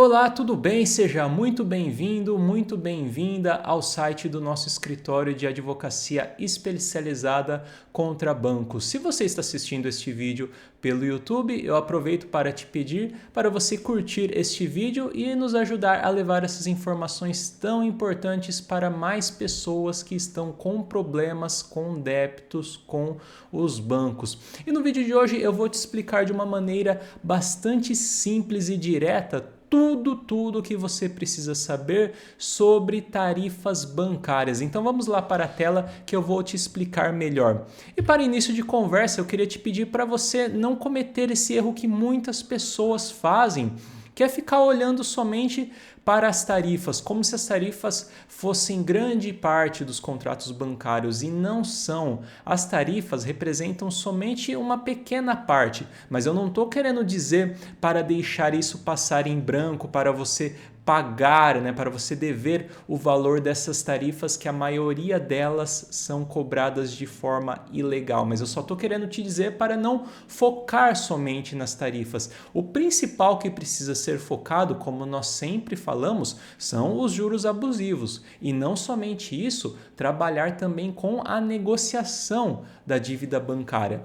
Olá, tudo bem? Seja muito bem-vindo, muito bem-vinda ao site do nosso escritório de advocacia especializada contra bancos. Se você está assistindo este vídeo pelo YouTube, eu aproveito para te pedir para você curtir este vídeo e nos ajudar a levar essas informações tão importantes para mais pessoas que estão com problemas, com débitos com os bancos. E no vídeo de hoje eu vou te explicar de uma maneira bastante simples e direta tudo que você precisa saber sobre tarifas bancárias. Então vamos lá para a tela que eu vou te explicar melhor. E para início de conversa, eu queria te pedir para você não cometer esse erro que muitas pessoas fazem, que é ficar olhando somente para as tarifas, como se as tarifas fossem grande parte dos contratos bancários, e não são. As tarifas representam somente uma pequena parte, mas eu não estou querendo dizer para deixar isso passar em branco, para você pagar, para você dever o valor dessas tarifas, que a maioria delas são cobradas de forma ilegal. Mas eu só estou querendo te dizer para não focar somente nas tarifas. O principal que precisa ser focado, como nós sempre falamos, são os juros abusivos. E não somente isso, trabalhar também com a negociação da dívida bancária,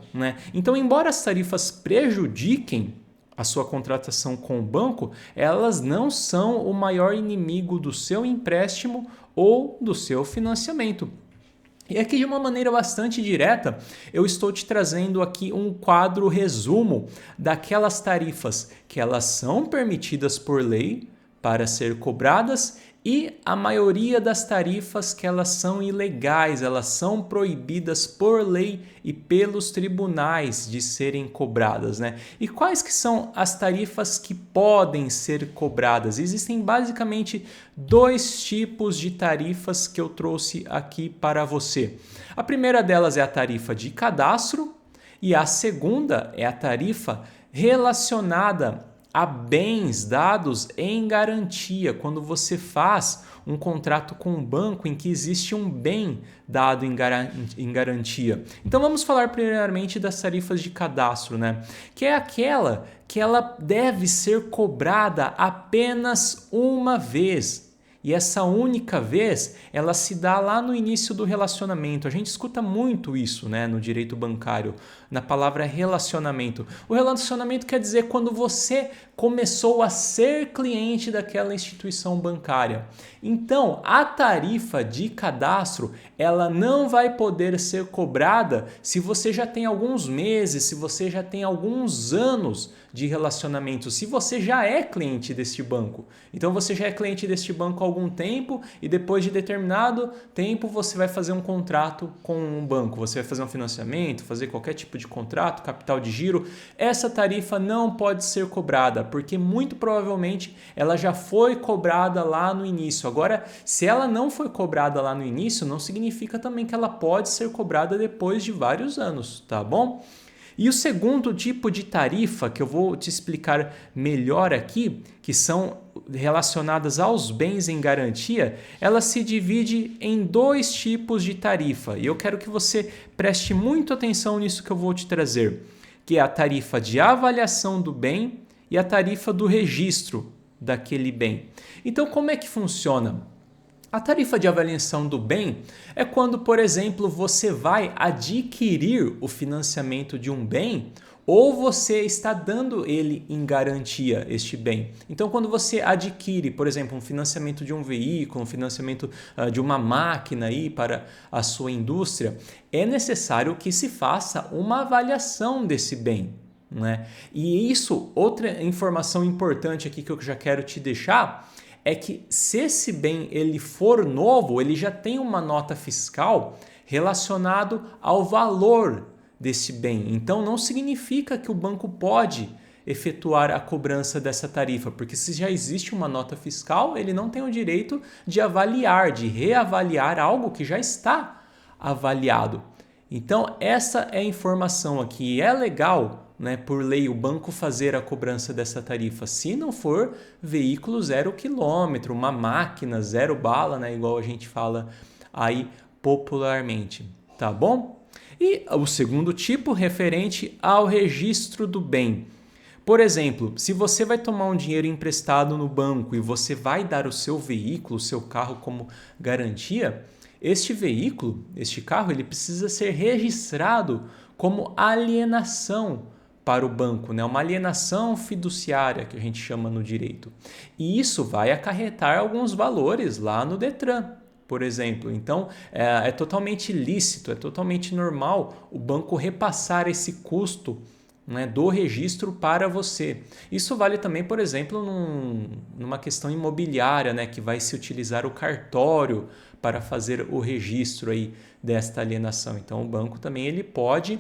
Então, embora as tarifas prejudiquem a sua contratação com o banco, elas não são o maior inimigo do seu empréstimo ou do seu financiamento. E aqui, de uma maneira bastante direta, eu estou te trazendo aqui um quadro resumo daquelas tarifas que elas são permitidas por lei para ser cobradas e a maioria das tarifas que elas são ilegais, elas são proibidas por lei e pelos tribunais de serem cobradas, E quais que são as tarifas que podem ser cobradas? Existem basicamente dois tipos de tarifas que eu trouxe aqui para você. A primeira delas é a tarifa de cadastro e a segunda é a tarifa relacionada a bens dados em garantia, quando você faz um contrato com um banco em que existe um bem dado em garantia. Então vamos falar primeiramente das tarifas de cadastro, Que é aquela que ela deve ser cobrada apenas uma vez. E essa única vez, ela se dá lá no início do relacionamento. A gente escuta muito isso, no direito bancário, na palavra relacionamento. O relacionamento quer dizer quando você começou a ser cliente daquela instituição bancária. Então, a tarifa de cadastro, ela não vai poder ser cobrada se você já tem alguns meses, se você já tem alguns anos de relacionamento, se você já é cliente deste banco. Então você já é cliente deste banco há algum tempo e depois de determinado tempo você vai fazer um contrato com um banco, você vai fazer um financiamento, fazer qualquer tipo de contrato, capital de giro. Essa tarifa não pode ser cobrada, porque muito provavelmente ela já foi cobrada lá no início. Agora, se ela não foi cobrada lá no início, não significa também que ela pode ser cobrada depois de vários anos, tá bom? E o segundo tipo de tarifa que eu vou te explicar melhor aqui, que são relacionadas aos bens em garantia, ela se divide em dois tipos de tarifa. E eu quero que você preste muito atenção nisso que eu vou te trazer, que é a tarifa de avaliação do bem e a tarifa do registro daquele bem. Então, como é que funciona? A tarifa de avaliação do bem é quando, por exemplo, você vai adquirir o financiamento de um bem ou você está dando ele em garantia, este bem. Então, quando você adquire, por exemplo, um financiamento de um veículo, um financiamento de uma máquina aí para a sua indústria, é necessário que se faça uma avaliação desse bem. E isso, outra informação importante aqui que eu já quero te deixar, é que se esse bem ele for novo, ele já tem uma nota fiscal relacionado ao valor desse bem. Então não significa que o banco pode efetuar a cobrança dessa tarifa, porque se já existe uma nota fiscal, ele não tem o direito de avaliar, de reavaliar algo que já está avaliado. Então essa é a informação aqui. É legal, por lei, o banco fazer a cobrança dessa tarifa, se não for veículo 0 quilômetro, uma máquina 0 bala, igual a gente fala aí popularmente, tá bom? E o segundo tipo, referente ao registro do bem. Por exemplo, se você vai tomar um dinheiro emprestado no banco e você vai dar o seu veículo, o seu carro como garantia, este veículo, este carro, ele precisa ser registrado como alienação para o banco, né? Uma alienação fiduciária que a gente chama no direito. E isso vai acarretar alguns valores lá no Detran, por exemplo. Então, é totalmente lícito, é totalmente normal o banco repassar esse custo, né, do registro para você. Isso vale também, por exemplo, numa questão imobiliária, né, que vai se utilizar o cartório para fazer o registro aí desta alienação. Então, o banco também ele pode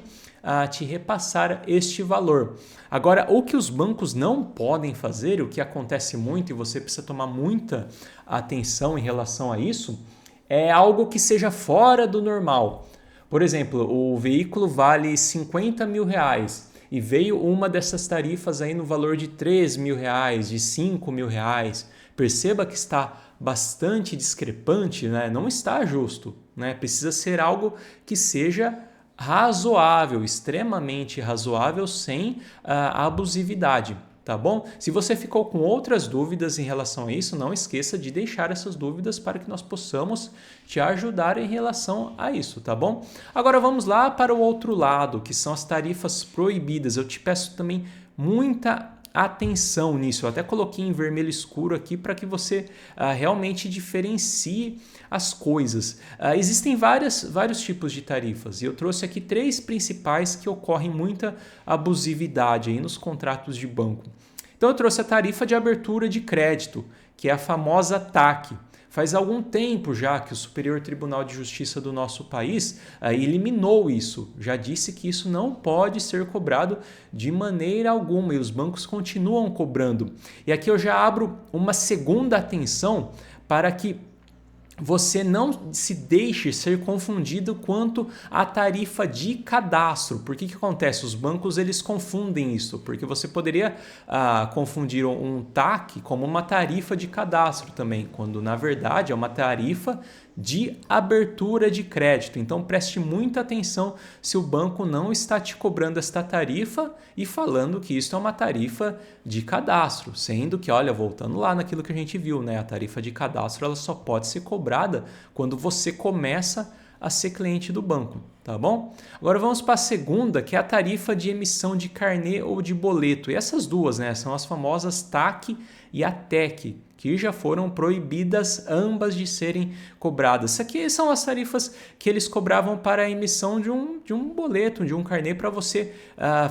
te repassar este valor. Agora, o que os bancos não podem fazer, o que acontece muito e você precisa tomar muita atenção em relação a isso, é algo que seja fora do normal. Por exemplo, o veículo vale 50 mil reais e veio uma dessas tarifas aí no valor de 3 mil reais, de 5 mil reais. Perceba que está bastante discrepante, né? Não está justo, né? Precisa ser algo que seja razoável, extremamente razoável, sem abusividade. Tá bom? Se você ficou com outras dúvidas em relação a isso, não esqueça de deixar essas dúvidas para que nós possamos te ajudar em relação a isso, tá bom? Agora vamos lá para o outro lado, que são as tarifas proibidas. Eu te peço também muita atenção nisso. Eu até coloquei em vermelho escuro aqui para que você realmente diferencie as coisas. Existem vários tipos de tarifas e eu trouxe aqui 3 principais que ocorrem muita abusividade aí nos contratos de banco. Então eu trouxe a tarifa de abertura de crédito, que é a famosa TAC. Faz algum tempo já que o Superior Tribunal de Justiça do nosso país eliminou isso, já disse que isso não pode ser cobrado de maneira alguma e os bancos continuam cobrando. E aqui eu já abro uma segunda atenção para que você não se deixe ser confundido quanto à tarifa de cadastro. Por que acontece? Os bancos eles confundem isso, porque você poderia confundir um TAC como uma tarifa de cadastro também, quando na verdade é uma tarifa de abertura de crédito. Então preste muita atenção se o banco não está te cobrando esta tarifa e falando que isso é uma tarifa de cadastro, sendo que, olha, voltando lá naquilo que a gente viu, né, a tarifa de cadastro ela só pode ser cobrada quando você começa a ser cliente do banco, tá bom? Agora vamos para a segunda, que é a tarifa de emissão de carnê ou de boleto. E essas duas, né, são as famosas TAC e a TEC, que já foram proibidas ambas de serem cobradas. Isso aqui são as tarifas que eles cobravam para a emissão de um boleto, de um carnê para você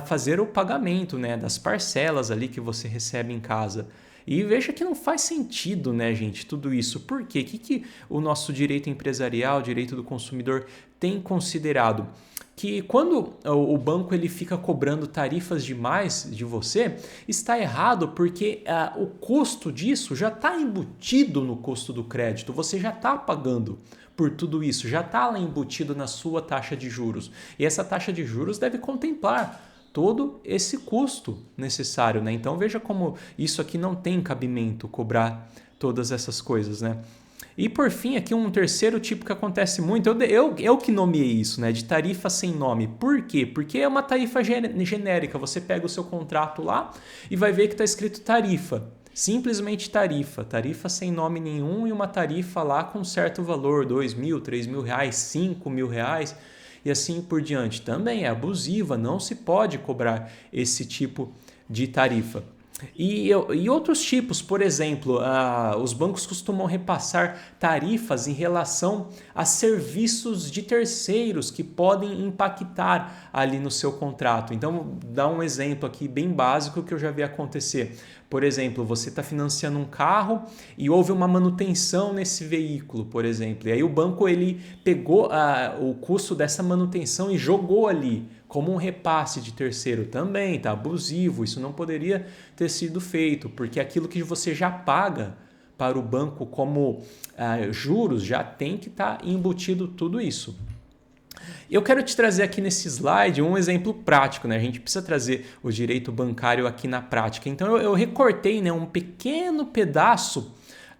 fazer o pagamento, né, das parcelas ali que você recebe em casa. E veja que não faz sentido, né, gente, tudo isso. Por quê? O que o nosso direito empresarial, o direito do consumidor tem considerado? Que quando o banco ele fica cobrando tarifas demais de você, está errado porque o custo disso já está embutido no custo do crédito, você já está pagando por tudo isso, já está lá embutido na sua taxa de juros. E essa taxa de juros deve contemplar todo esse custo necessário, né? Então veja como isso aqui não tem cabimento cobrar todas essas coisas, né? E por fim, aqui um terceiro tipo que acontece muito, eu que nomeei isso, né, de tarifa sem nome. Por quê? Porque é uma tarifa genérica, você pega o seu contrato lá e vai ver que está escrito tarifa, simplesmente tarifa, tarifa sem nome nenhum e uma tarifa lá com certo valor, 2 mil, 3 mil reais, 5 mil reais e assim por diante. Também é abusiva, não se pode cobrar esse tipo de tarifa. E outros tipos, por exemplo, os bancos costumam repassar tarifas em relação a serviços de terceiros que podem impactar ali no seu contrato. Então, vou dar um exemplo aqui bem básico que eu já vi acontecer. Por exemplo, você está financiando um carro e houve uma manutenção nesse veículo, por exemplo. E aí o banco ele pegou o custo dessa manutenção e jogou ali como um repasse de terceiro também, tá abusivo, isso não poderia ter sido feito, porque aquilo que você já paga para o banco como juros já tem que estar embutido tudo isso. Eu quero te trazer aqui nesse slide um exemplo prático, né? A gente precisa trazer o direito bancário aqui na prática. Então eu recortei, né, um pequeno pedaço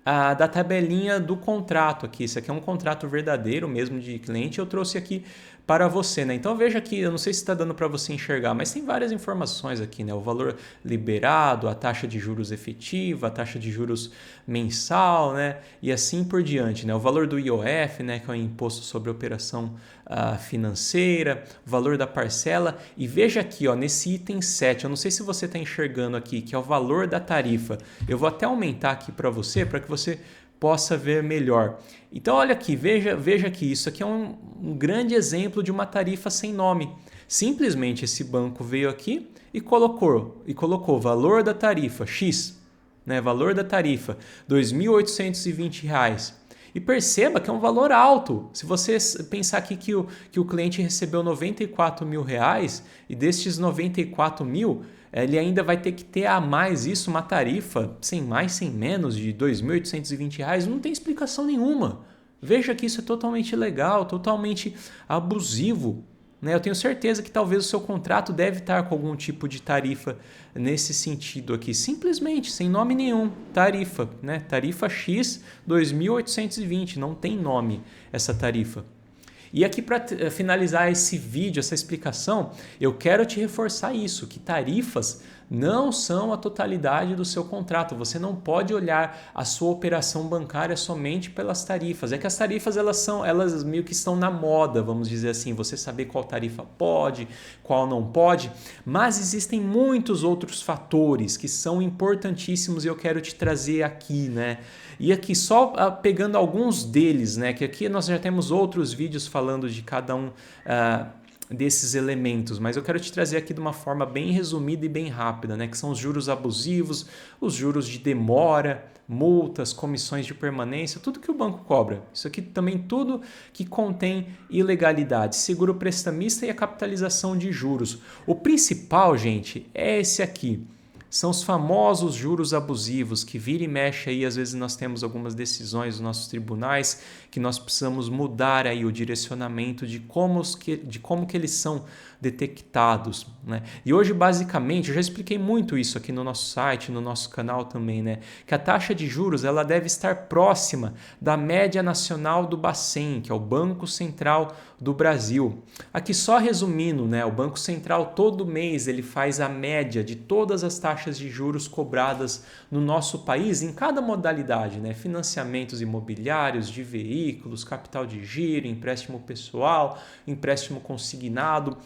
da tabelinha do contrato aqui. Isso aqui é um contrato verdadeiro mesmo de cliente. Eu trouxe aqui para você, né? Então veja aqui, eu não sei se está dando para você enxergar, mas tem várias informações aqui, né? O valor liberado, a taxa de juros efetiva, a taxa de juros mensal, né? E assim por diante, né? O valor do IOF, né? Que é o Imposto sobre Operação Financeira, o valor da parcela. E veja aqui, ó, nesse item 7, eu não sei se você está enxergando aqui, que é o valor da tarifa. Eu vou até aumentar aqui para você, para que você possa ver melhor. Então olha aqui, veja aqui, isso aqui é um grande exemplo de uma tarifa sem nome. Simplesmente esse banco veio aqui e colocou valor da tarifa X, né? Valor da tarifa R$ 2.820. E perceba que é um valor alto. Se você pensar aqui que o cliente recebeu R$ 94 mil e destes 94 mil, ele ainda vai ter que ter a mais isso, uma tarifa sem mais, sem menos de R$ 2.820. Não tem explicação nenhuma. Veja que isso é totalmente ilegal, totalmente abusivo. Eu tenho certeza que talvez o seu contrato deve estar com algum tipo de tarifa nesse sentido aqui. Simplesmente, sem nome nenhum, tarifa. Tarifa X 2.820, não tem nome essa tarifa. E aqui para finalizar esse vídeo, essa explicação, eu quero te reforçar isso, que tarifas não são a totalidade do seu contrato. Você não pode olhar a sua operação bancária somente pelas tarifas. É que as tarifas elas meio que estão na moda, vamos dizer assim, você saber qual tarifa pode, qual não pode, mas existem muitos outros fatores que são importantíssimos e eu quero te trazer aqui, né? E aqui só pegando alguns deles, né? Que aqui nós já temos outros vídeos falando de cada um desses elementos, mas eu quero te trazer aqui de uma forma bem resumida e bem rápida, né? Que são os juros abusivos, os juros de demora, multas, comissões de permanência, tudo que o banco cobra. Isso aqui também tudo que contém ilegalidade, seguro prestamista e a capitalização de juros. O principal, gente, é esse aqui. São os famosos juros abusivos que vira e mexe aí, às vezes nós temos algumas decisões dos nossos tribunais que nós precisamos mudar aí o direcionamento de como que eles são detectados, né? E hoje, basicamente, eu já expliquei muito isso aqui no nosso site, no nosso canal também, né? Que a taxa de juros ela deve estar próxima da média nacional do Bacen, que é o Banco Central do Brasil. Aqui só resumindo, né? O Banco Central todo mês ele faz a média de todas as taxas de juros cobradas no nosso país em cada modalidade, né? Financiamentos imobiliários, de veículos, capital de giro, empréstimo pessoal, empréstimo consignado.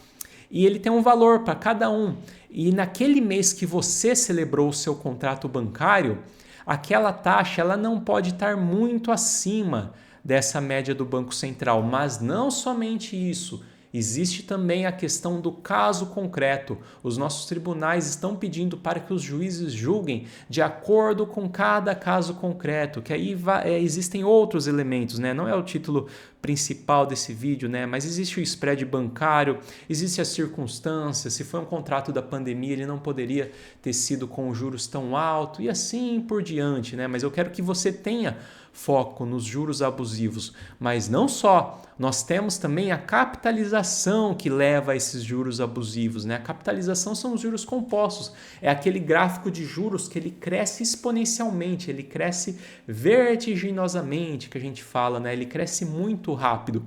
E ele tem um valor para cada um. E naquele mês que você celebrou o seu contrato bancário, aquela taxa ela não pode estar muito acima dessa média do Banco Central. Mas não somente isso. Existe também a questão do caso concreto. Os nossos tribunais estão pedindo para que os juízes julguem de acordo com cada caso concreto, que aí existem outros elementos, né? Não é o título principal desse vídeo, né? Mas existe o spread bancário, existe as circunstâncias, se foi um contrato da pandemia, ele não poderia ter sido com juros tão altos e assim por diante, né? Mas eu quero que você tenha foco nos juros abusivos, mas não só, nós temos também a capitalização que leva a esses juros abusivos, né? A capitalização são os juros compostos, é aquele gráfico de juros que ele cresce exponencialmente, ele cresce vertiginosamente, que a gente fala, né? Ele cresce muito rápido.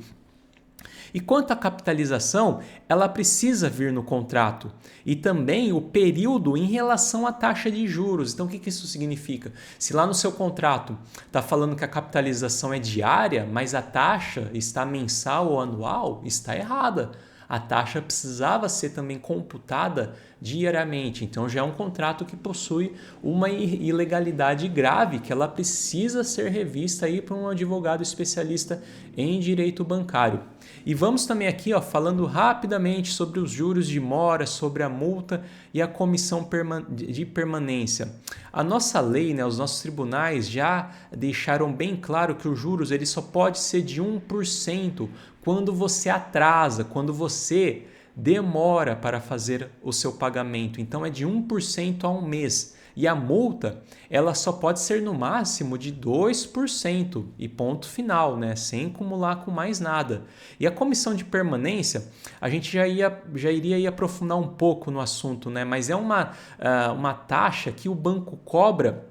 E quanto à capitalização, ela precisa vir no contrato. E também o período em relação à taxa de juros. Então, o que isso significa? Se lá no seu contrato está falando que a capitalização é diária, mas a taxa está mensal ou anual, está errada. A taxa precisava ser também computada diariamente. Então, já é um contrato que possui uma ilegalidade grave, que ela precisa ser revista aí por um advogado especialista em direito bancário. E vamos também aqui falando rapidamente sobre os juros de mora, sobre a multa e a comissão de permanência. A nossa lei, né, os nossos tribunais já deixaram bem claro que os juros ele só pode ser de 1% quando você atrasa, quando você demora para fazer o seu pagamento. Então é de 1% a um mês. E a multa, ela só pode ser no máximo de 2% e ponto final, né? Sem acumular com mais nada. E a comissão de permanência, a gente já iria aprofundar um pouco no assunto, né? Mas é uma taxa que o banco cobra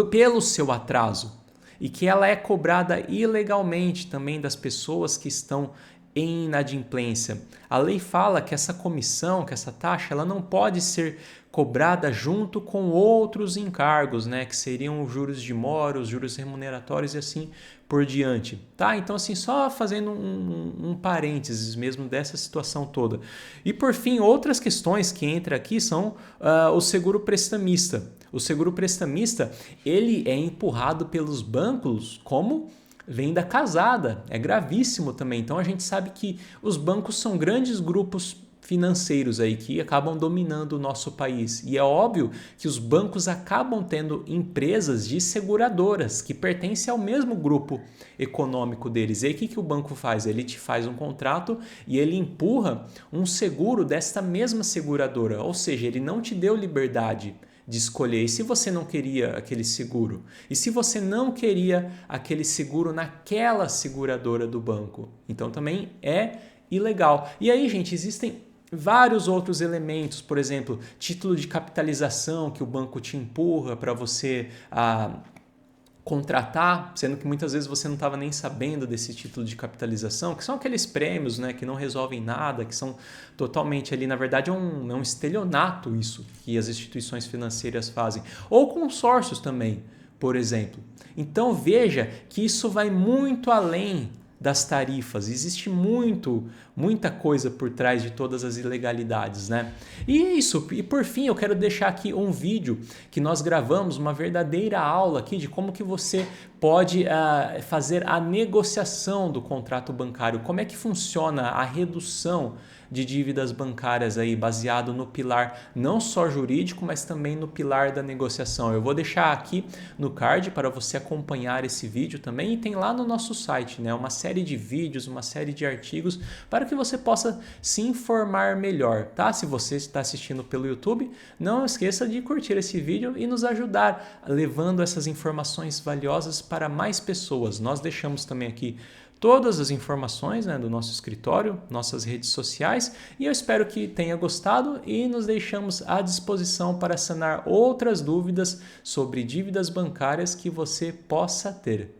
pelo seu atraso e que ela é cobrada ilegalmente também das pessoas que estão em inadimplência? A lei fala que essa comissão, que essa taxa, ela não pode ser cobrada junto com outros encargos, né, que seriam os juros de mora, os juros remuneratórios e assim por diante, tá? Então, assim, só fazendo um parênteses mesmo dessa situação toda. E, por fim, outras questões que entram aqui são o seguro prestamista. O seguro prestamista, ele é empurrado pelos bancos como venda casada, é gravíssimo também. Então, a gente sabe que os bancos são grandes grupos financeiros aí que acabam dominando o nosso país. E é óbvio que os bancos acabam tendo empresas de seguradoras que pertencem ao mesmo grupo econômico deles. E aí o que o banco faz? Ele te faz um contrato e ele empurra um seguro desta mesma seguradora, ou seja, ele não te deu liberdade de escolher. E se você não queria aquele seguro? E se você não queria aquele seguro naquela seguradora do banco? Então também é ilegal. E aí, gente, existem vários outros elementos, por exemplo, título de capitalização que o banco te empurra para você contratar, sendo que muitas vezes você não estava nem sabendo desse título de capitalização, que são aqueles prêmios, né, que não resolvem nada, que são totalmente ali, na verdade é um estelionato isso que as instituições financeiras fazem. Ou consórcios também, por exemplo. Então veja que isso vai muito além das tarifas, existe muita coisa por trás de todas as ilegalidades, né? E isso, e por fim eu quero deixar aqui um vídeo que nós gravamos, uma verdadeira aula aqui de como que você pode fazer a negociação do contrato bancário, como é que funciona a redução de dívidas bancárias aí, baseado no pilar não só jurídico, mas também no pilar da negociação. Eu vou deixar aqui no card para você acompanhar esse vídeo também e tem lá no nosso site, né, uma série de vídeos, uma série de artigos para que você possa se informar melhor, tá? Se você está assistindo pelo YouTube, não esqueça de curtir esse vídeo e nos ajudar levando essas informações valiosas para mais pessoas. Nós deixamos também aqui todas as informações, né, do nosso escritório, nossas redes sociais, e eu espero que tenha gostado e nos deixamos à disposição para sanar outras dúvidas sobre dívidas bancárias que você possa ter.